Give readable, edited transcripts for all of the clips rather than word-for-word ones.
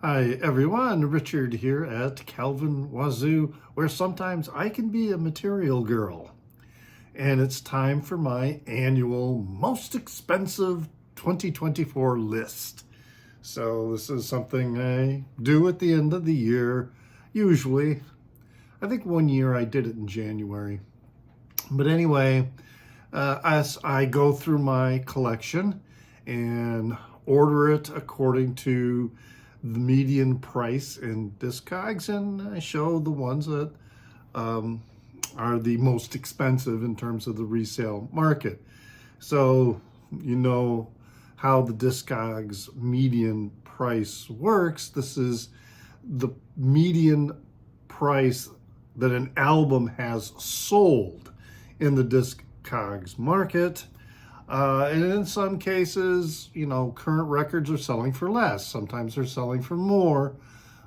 Hi everyone, Richard here at Calvin Wazoo, where sometimes I can be a material girl. And it's time for my annual most expensive 2024 list. So this is something I do at the end of the year, usually. I think one year I did it in January. But anyway, as I go through my collection and order it according to the median price in Discogs, and I show the ones that are the most expensive in terms of the resale market. So you know how the Discogs median price works. This is the median price that an album has sold in the Discogs market. And in some cases, current records are selling for less. Sometimes they're selling for more.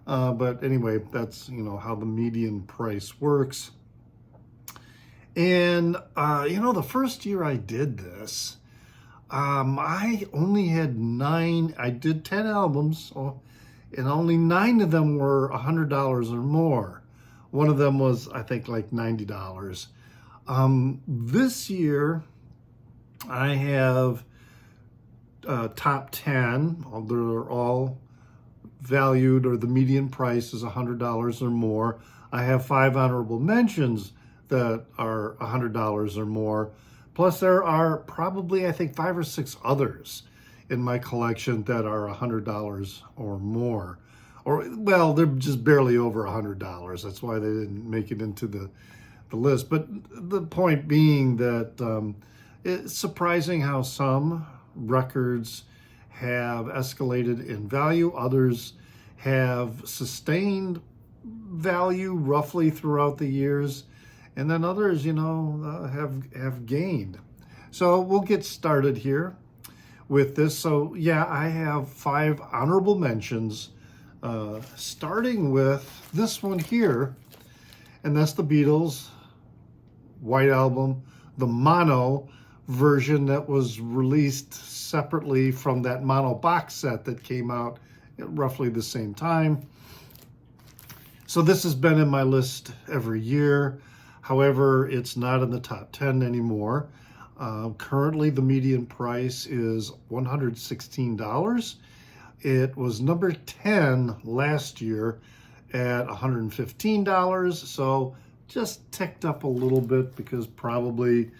But anyway, that's, how the median price works. And, the first year I did this, I only had I did 10 albums, and only 9 of them were $100 or more. One of them was, I think, like $90. This year, I have top 10. They're all valued, or the median price is $100 or more. I have 5 honorable mentions that are $100 or more. Plus, there are probably, I think, 5 or 6 others in my collection that are $100 or more. Or, well, they're just barely over $100. That's why they didn't make it into the list. But the point being that it's surprising how some records have escalated in value. Others have sustained value roughly throughout the years. And then others, have gained. So we'll get started here with this. So yeah, I have 5 honorable mentions, starting with this one here. And that's the Beatles' White Album, the mono version that was released separately from that mono box set that came out at roughly the same time. So this has been in my list every year. However, it's not in the top 10 anymore. Currently, the median price is $116. It was number 10 last year at $115. So just ticked up a little bit because probably,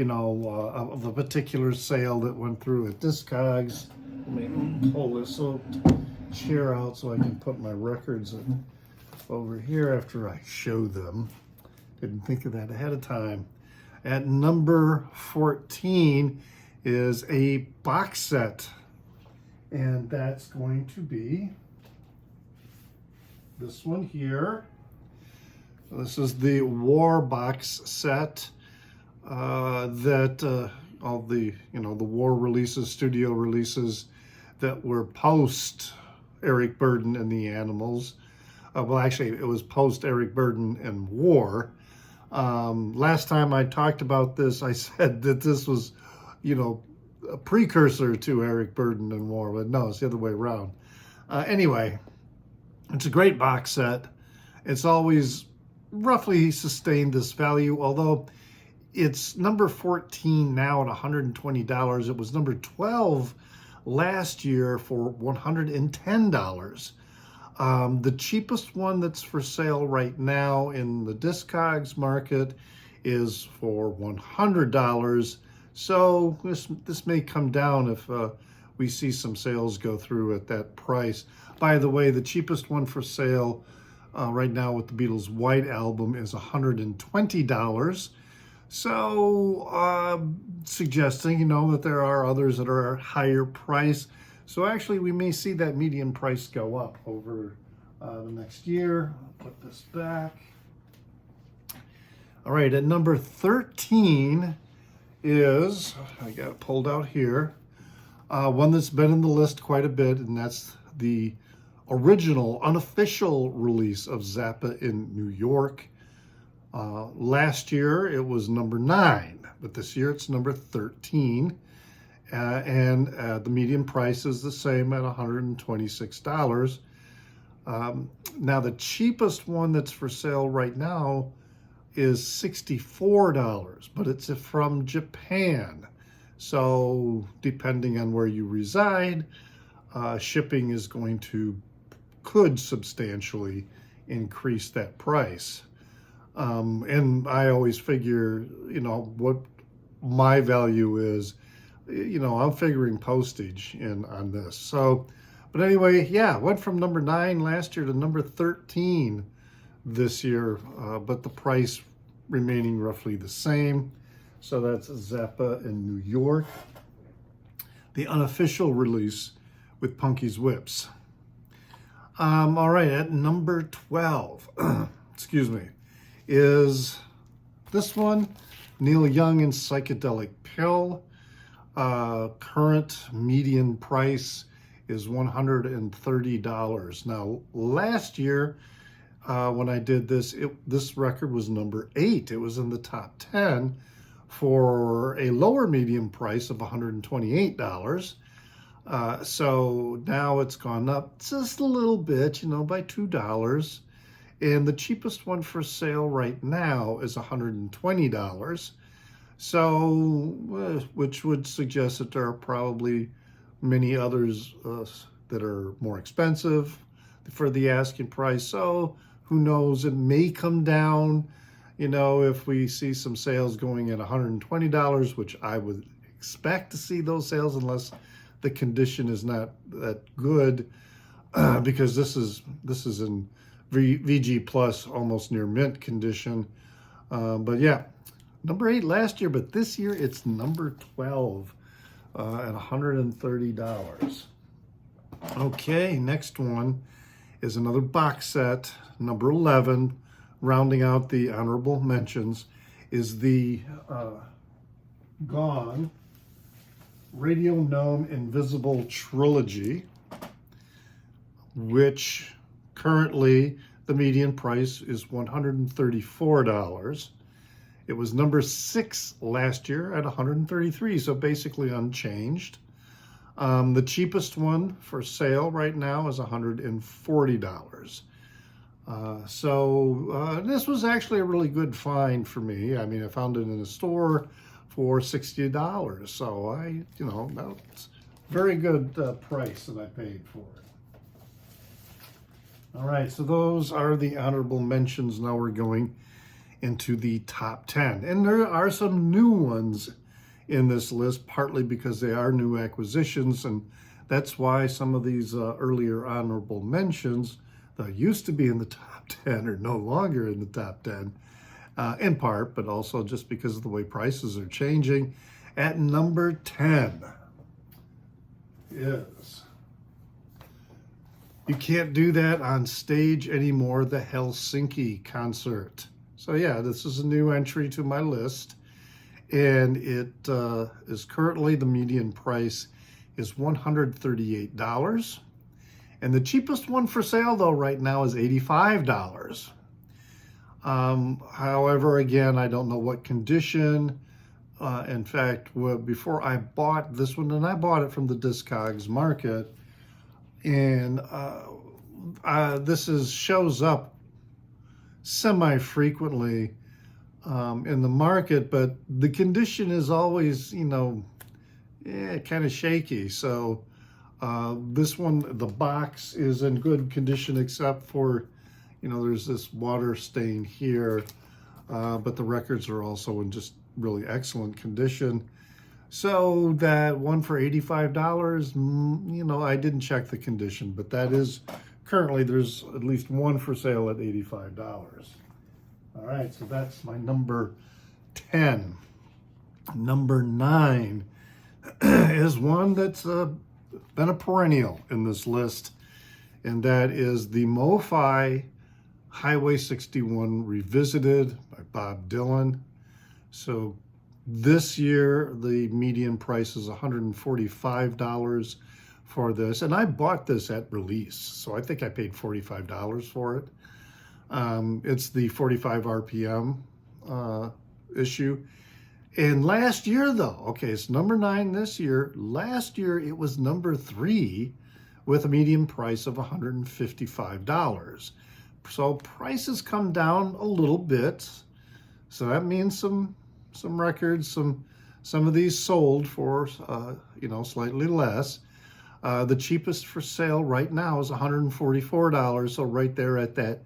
of the particular sale that went through at Discogs. Let me pull this chair out so I can put my records over here after I show them. Didn't think of that ahead of time. At number 14 is a box set, and that's going to be this one here. This is the War box set that all the the War releases, studio releases that were post Eric Burdon and the Animals. Well, actually, it was post Eric Burdon and War. Last time I talked about this, I said that this was, a precursor to Eric Burdon and War, but no, it's the other way around. Anyway, it's a great box set. It's always roughly sustained this value, although it's number 14 now at $120. It was number 12 last year for $110. The cheapest one that's for sale right now in the Discogs market is for $100. So this may come down if we see some sales go through at that price. By the way, the cheapest one for sale right now with the Beatles' White Album is $120. So suggesting, that there are others that are higher price. So actually, we may see that median price go up over the next year. I'll put this back. All right, at number 13 is, I got it pulled out here, one that's been in the list quite a bit, and that's the original, unofficial release of Zappa in New York. Last year, it was number 9, but this year it's number 13. And the median price is the same at $126. Now the cheapest one that's for sale right now is $64, but it's from Japan. So depending on where you reside, shipping is going to, could substantially increase that price. And I always figure, what my value is, I'm figuring postage in on this. So, but anyway, yeah, went from number 9 last year to number 13 this year, but the price remaining roughly the same. So that's Zappa in New York. The unofficial release with Punky's Whips. All right, at number 12, excuse me, is this one, Neil Young and Psychedelic Pill. Current median price is $130. Now, last year, when I did this, this record was number 8. It was in the top 10 for a lower median price of $128. So now it's gone up just a little bit, by $2. And the cheapest one for sale right now is $120. So, which would suggest that there are probably many others that are more expensive for the asking price. So who knows, it may come down, if we see some sales going at $120, which I would expect to see those sales unless the condition is not that good, because this is in VG Plus, almost near mint condition. But yeah, number 8 last year, but this year it's number 12 at $130. Okay, next one is another box set, number 11, rounding out the honorable mentions, is the Gone Radio Gnome Invisible Trilogy, which currently the median price is $134. It was number 6 last year at $133, so basically unchanged. The cheapest one for sale right now is $140. So this was actually a really good find for me. I mean, I found it in a store for $60. So that's a very good price that I paid for it. All right, so those are the honorable mentions. Now we're going into the top 10. And there are some new ones in this list, partly because they are new acquisitions, and that's why some of these earlier honorable mentions that used to be in the top 10 are no longer in the top 10, in part, but also just because of the way prices are changing. At number 10 is You Can't Do That on Stage Anymore, the Helsinki concert. So yeah, this is a new entry to my list, and it is currently, the median price is $138. And the cheapest one for sale, though, right now is $85. However, again, I don't know what condition. In fact, before I bought this one, and I bought it from the Discogs market, and this shows up semi-frequently in the market, but the condition is always, kind of shaky. So this one, the box is in good condition, except for, there's this water stain here, but the records are also in just really excellent condition. So that one for $85, I didn't check the condition, but that is currently, there's at least one for sale at $85. All right, so that's my number 10. Number 9 is one that's been a perennial in this list, and that is the MoFi Highway 61 Revisited by Bob Dylan. So this year, the median price is $145 for this, and I bought this at release, so I think I paid $45 for it. It's the 45 RPM issue. And last year, though, okay, it's number 9 this year. Last year, it was number 3 with a median price of $155. So prices come down a little bit. So that means some records, some of these sold for slightly less. The cheapest for sale right now is $144. So right there at that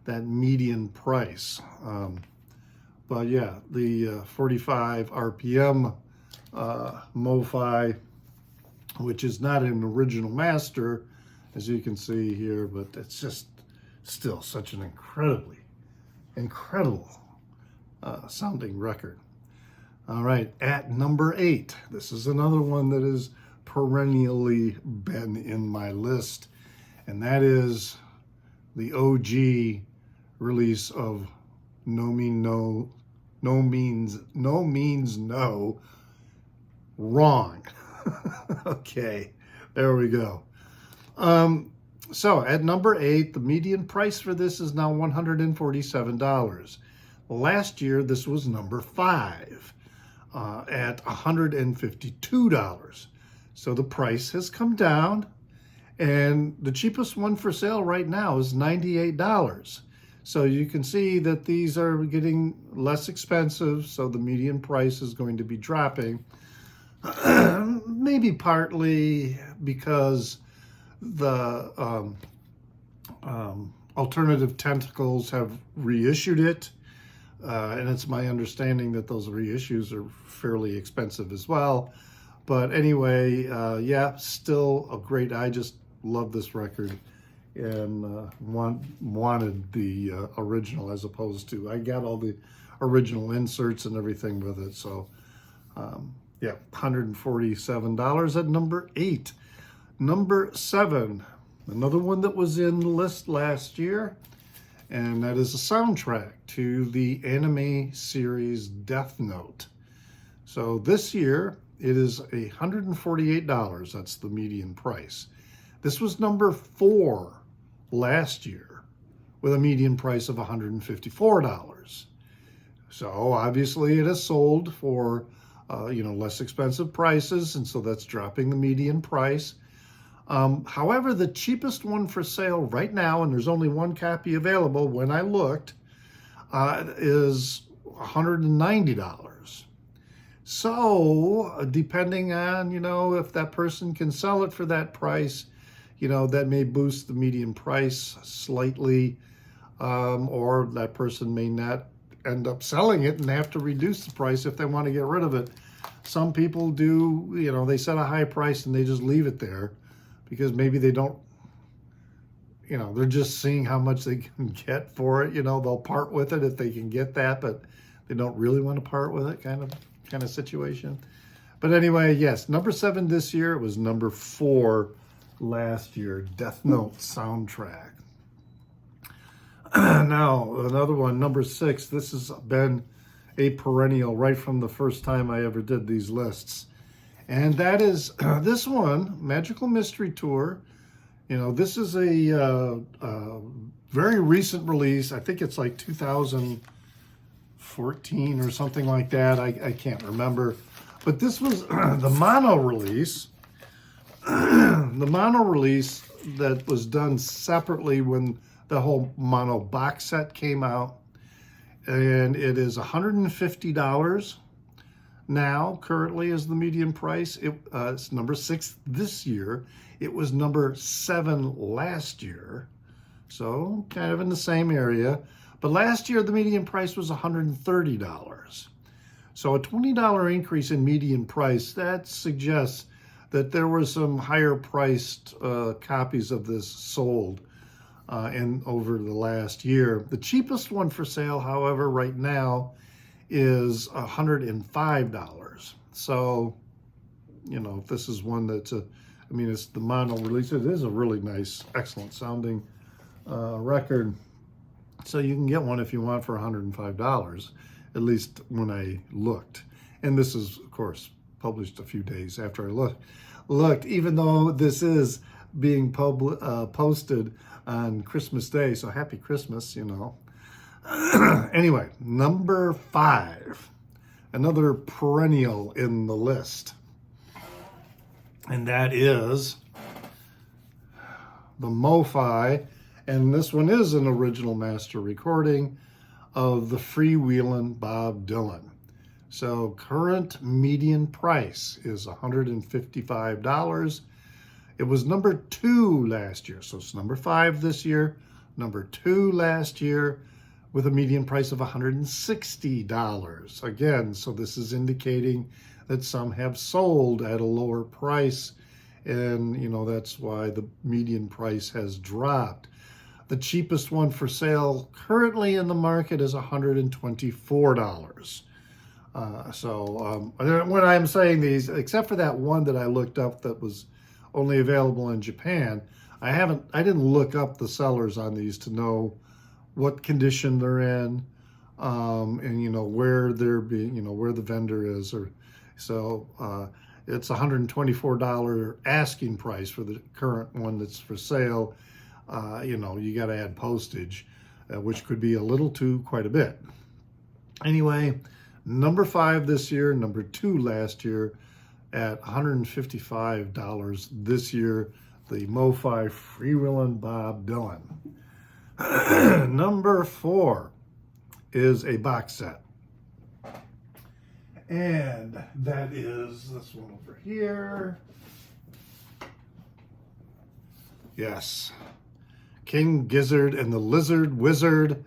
median price. But yeah, the 45 RPM MoFi, which is not an original master, as you can see here, but it's just still such an incredible sounding record. All right, at number 8, this is another one that has perennially been in my list, and that is the OG release of No Means No, Wrong. Okay, there we go. So at number 8, the median price for this is now $147. Last year, this was number 5 at $152. So the price has come down, and the cheapest one for sale right now is $98. So you can see that these are getting less expensive, so the median price is going to be dropping. Maybe partly because the Alternative Tentacles have reissued it, and it's my understanding that those reissues are fairly expensive as well. But anyway, yeah, still a great, I just love this record, and wanted the original as opposed to, I got all the original inserts and everything with it. So yeah, $147 at number 8. Number 7, another one that was in the list last year, and that is a soundtrack to the anime series Death Note. So this year it is $148. That's the median price. This was number 4 last year with a median price of $154. So obviously it has sold for less expensive prices, and so that's dropping the median price. However, the cheapest one for sale right now, and there's only one copy available when I looked, is $190. So depending on, if that person can sell it for that price, that may boost the median price slightly, or that person may not end up selling it and have to reduce the price if they want to get rid of it. Some people do, they set a high price and they just leave it there because maybe they don't, they're just seeing how much they can get for it. They'll part with it if they can get that, but they don't really want to part with it kind of situation. But anyway, yes, number 7 this year. It was number 4 last year, Death Note soundtrack. Now, another one, number 6. This has been a perennial right from the first time I ever did these lists. And that is this one, Magical Mystery Tour. This is a very recent release. I think it's like 2014 or something like that. I can't remember. But this was the mono release. The mono release that was done separately when the whole mono box set came out. And it is $150 now, currently, is the median price. It's number 6 this year. It was number 7 last year. So kind of in the same area. But last year, the median price was $130. So a $20 increase in median price, that suggests that there were some higher priced copies of this sold over the last year. The cheapest one for sale, however, right now is $105. So, this is one that's it's the mono release. It is a really nice, excellent sounding record. So you can get one if you want for $105, at least when I looked. And this is, of course, published a few days after I looked, even though this is being posted on Christmas Day. So happy Christmas, Anyway, number 5, another perennial in the list. And that is the MoFi, and this one is an original master recording of the Freewheelin' Bob Dylan. So current median price is $155. It was number 2 last year, so it's number 5 this year, number 2 last year, with a median price of $160. Again, so this is indicating that some have sold at a lower price, and that's why the median price has dropped. The cheapest one for sale currently in the market is $124. When I'm saying these, except for that one that I looked up that was only available in Japan, I didn't look up the sellers on these to know what condition they're in, and where they're being, where the vendor is, it's $124 asking price for the current one that's for sale. You got to add postage, which could be a little to quite a bit. Anyway, number 5 this year, number 2 last year, at $155 this year, the MoFi Freewheelin' Bob Dylan. Number 4 is a box set. And that is this one over here. Yes. King Gizzard and the Lizard Wizard.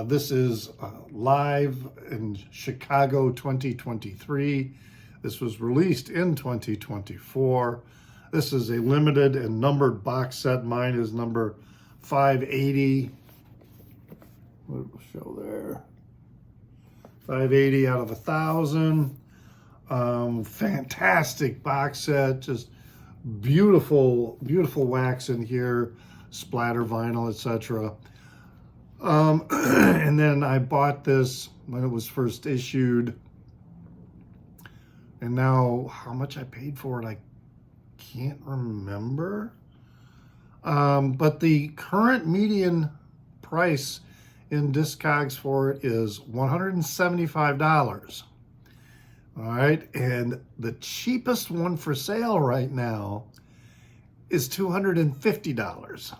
This is live in Chicago 2023. This was released in 2024. This is a limited and numbered box set. Mine is number 580. What will show there? 580 out of 1,000. Fantastic box set. Just beautiful, beautiful wax in here, splatter vinyl, etc. And then I bought this when it was first issued. And now how much I paid for it, I can't remember. But the current median price in Discogs for it is $175. All right, and the cheapest one for sale right now is $250.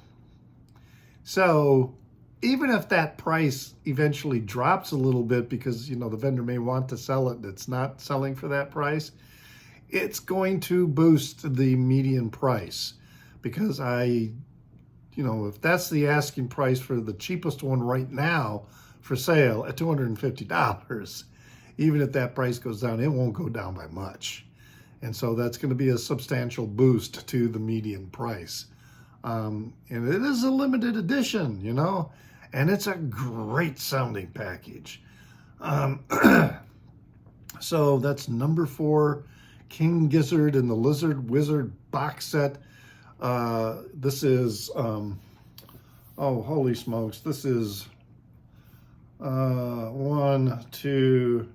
So even if that price eventually drops a little bit because, the vendor may want to sell it and it's not selling for that price, it's going to boost the median price because if that's the asking price for the cheapest one right now for sale at $250, even if that price goes down, it won't go down by much. And so that's going to be a substantial boost to the median price. And it is a limited edition, and it's a great sounding package. So that's number 4, King Gizzard and the Lizard Wizard box set. This is, oh, holy smokes. This is 1, 2,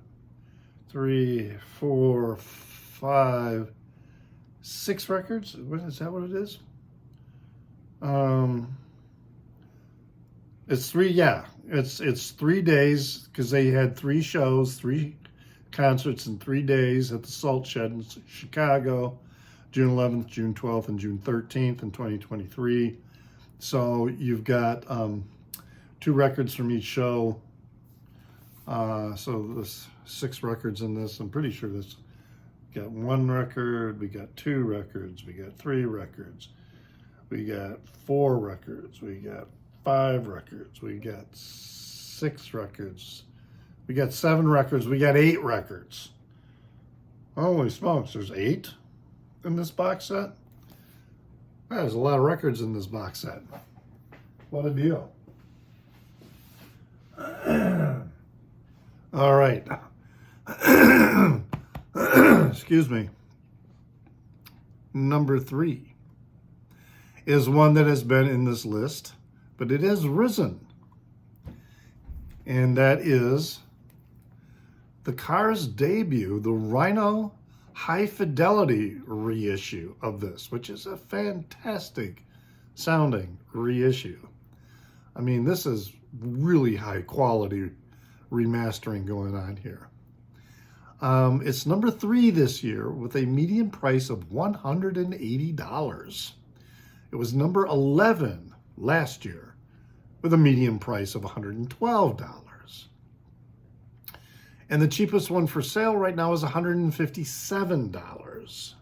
3, 4, 5, 6 records. Is that what it is? It's 3, yeah. It's 3 days because they had 3 shows, 3 concerts in 3 days at the Salt Shed in Chicago, June 11th, June 12th, and June 13th in 2023. So you've got 2 records from each show. So there's 6 records in this. I'm pretty sure this got 1 record, we got 2 records, we got 3 records, we got 4 records, we got 5 records, we got 6 records, we got 7 records, we got 8 records. Holy smokes, there's 8 in this box set? There's a lot of records in this box set. What a deal. All right. Excuse me. Number 3 is one that has been in this list, but it has risen. And that is the Cars debut, the Rhino High Fidelity reissue of this, which is a fantastic sounding reissue. I mean, this is really high quality remastering going on here. It's number 3 this year with a median price of $180. It was number 11 last year with a median price of $112. And the cheapest one for sale right now is $157.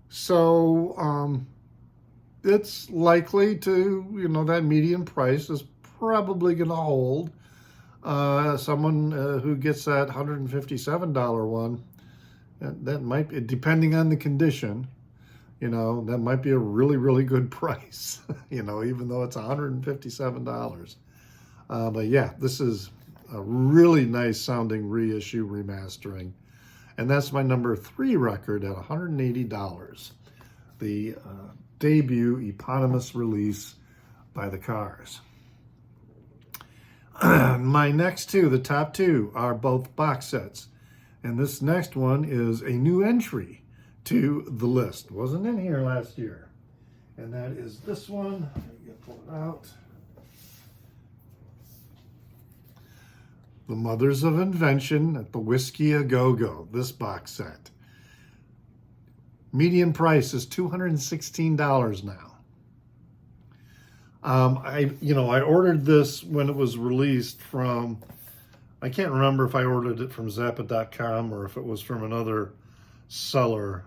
So it's likely to, that median price is probably going to hold. Someone who gets that $157 one, that might be, depending on the condition, that might be a really, really good price, even though it's $157. But yeah, this is a really nice sounding reissue remastering. And that's my number 3 record at $180. The debut eponymous release by the Cars. My next two, the top 2, are both box sets. And this next one is a new entry to the list. Wasn't in here last year. And that is this one. I'm going to pull it out. The Mothers of Invention at the Whiskey A Go-Go, this box set. Median price is $216 now. I ordered this when it was released from, I can't remember if I ordered it from Zappa.com or if it was from another seller.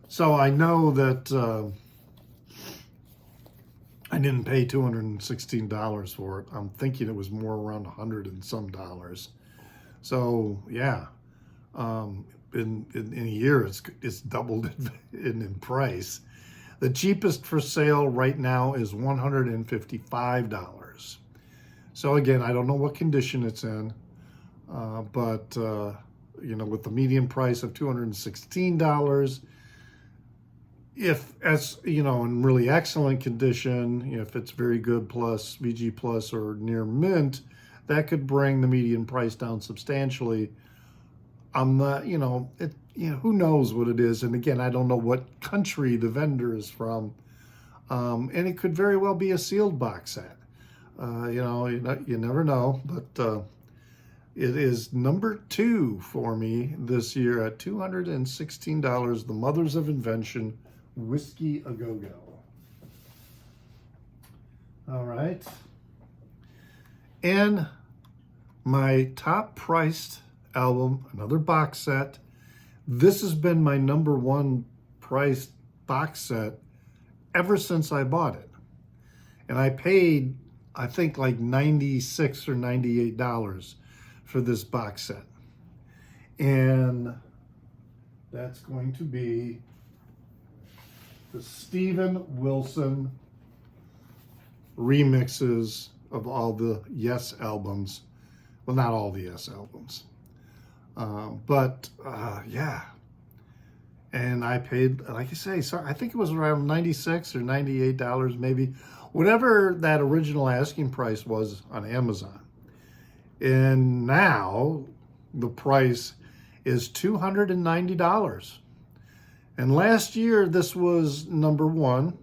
So I know that I didn't pay $216 for it. I'm thinking it was more around $100 and some dollars. So yeah, in a year it's doubled in price. The cheapest for sale right now is $155. So again, I don't know what condition it's in, but with the median price of $216, if it's in really excellent condition, if it's very good plus, VG plus, or near mint, that could bring the median price down substantially. I'm not, who knows what it is. And again, I don't know what country the vendor is from. And it could very well be a sealed box set. You never know, but it is number 2 for me this year at $216, the Mothers of Invention Whiskey A Go-Go. All right. And my top priced album, another box set. This has been my number 1 priced box set ever since I bought it. And I paid, I think, like $96 or $98 for this box set. And that's going to be the Steven Wilson remixes of all the Yes albums. Well, not all the Yes albums. Yeah. And I paid, like I say, sorry, I think it was around $96 or $98 maybe. Whatever that original asking price was on Amazon. And now the price is $290. And last year this was number 1,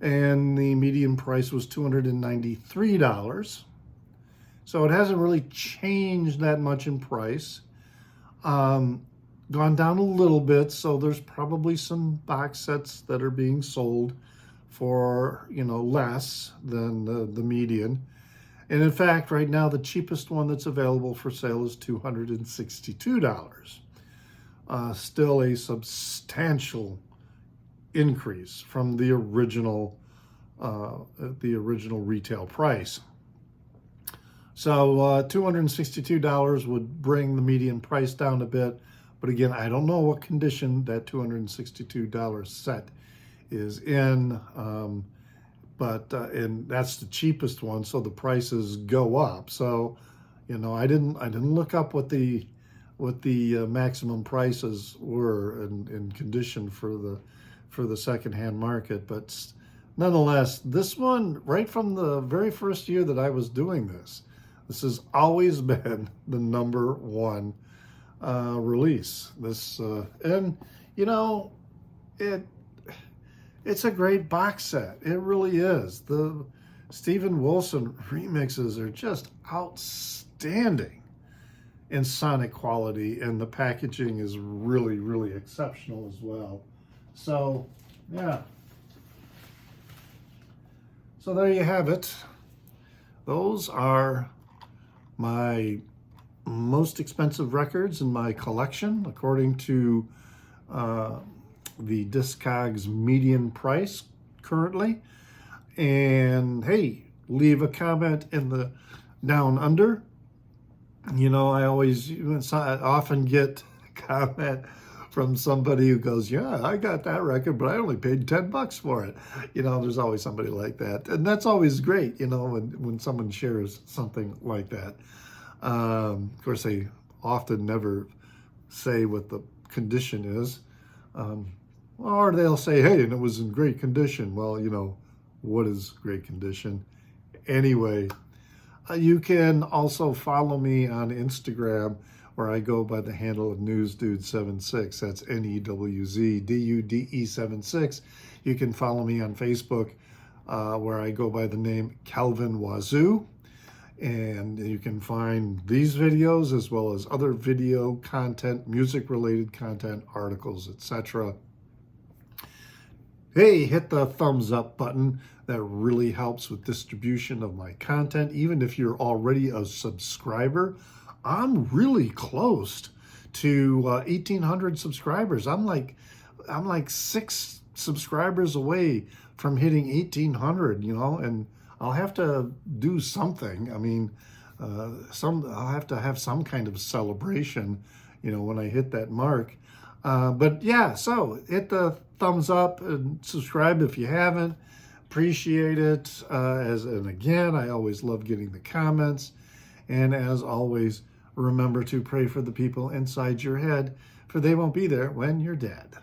and the median price was $293. So it hasn't really changed that much in price. Gone down a little bit, so there's probably some box sets that are being sold for less than the median. And in fact, right now the cheapest one that's available for sale is $262. Still a substantial increase from the original retail price. So $262 would bring the median price down a bit. But again, I don't know what condition that $262 set is in. And that's the cheapest one, so the prices go up. So, I didn't look up what the maximum prices were in condition for the secondhand market. But nonetheless, this one, right from the very first year that I was doing this has always been the number 1 release. It's a great box set. It really is. The Steven Wilson remixes are just outstanding in sonic quality, and the packaging is really, really exceptional as well. So Yeah. So there you have it. Those are my most expensive records in my collection, according to the Discogs median price currently. And hey, leave a comment in the down under. You know, I often get a comment from somebody who goes, yeah, I got that record, but I only paid $10 for it. You know, there's always somebody like that. And that's always great, you know, when someone shares something like that. Of course, they often never say what the condition is. Or they'll say, hey, and it was in great condition. Well, you know, what is great condition? Anyway, you can also follow me on Instagram, where I go by the handle of NewsDude76. That's NEWZDUDE76. You can follow me on Facebook, where I go by the name Calvin Wazoo. And you can find these videos as well as other video content, music-related content, articles, etc. Hey, hit the thumbs up button. That really helps with distribution of my content. Even if you're already a subscriber, I'm really close to 1,800 subscribers. I'm like 6 subscribers away from hitting 1,800, you know, and I'll have to do something. I mean, I'll have to have some kind of celebration, you know, when I hit that mark. But yeah, so hit the thumbs up and subscribe if you haven't. Appreciate it. And again, I always love getting the comments. And as always, remember to pray for the people inside your head, for they won't be there when you're dead.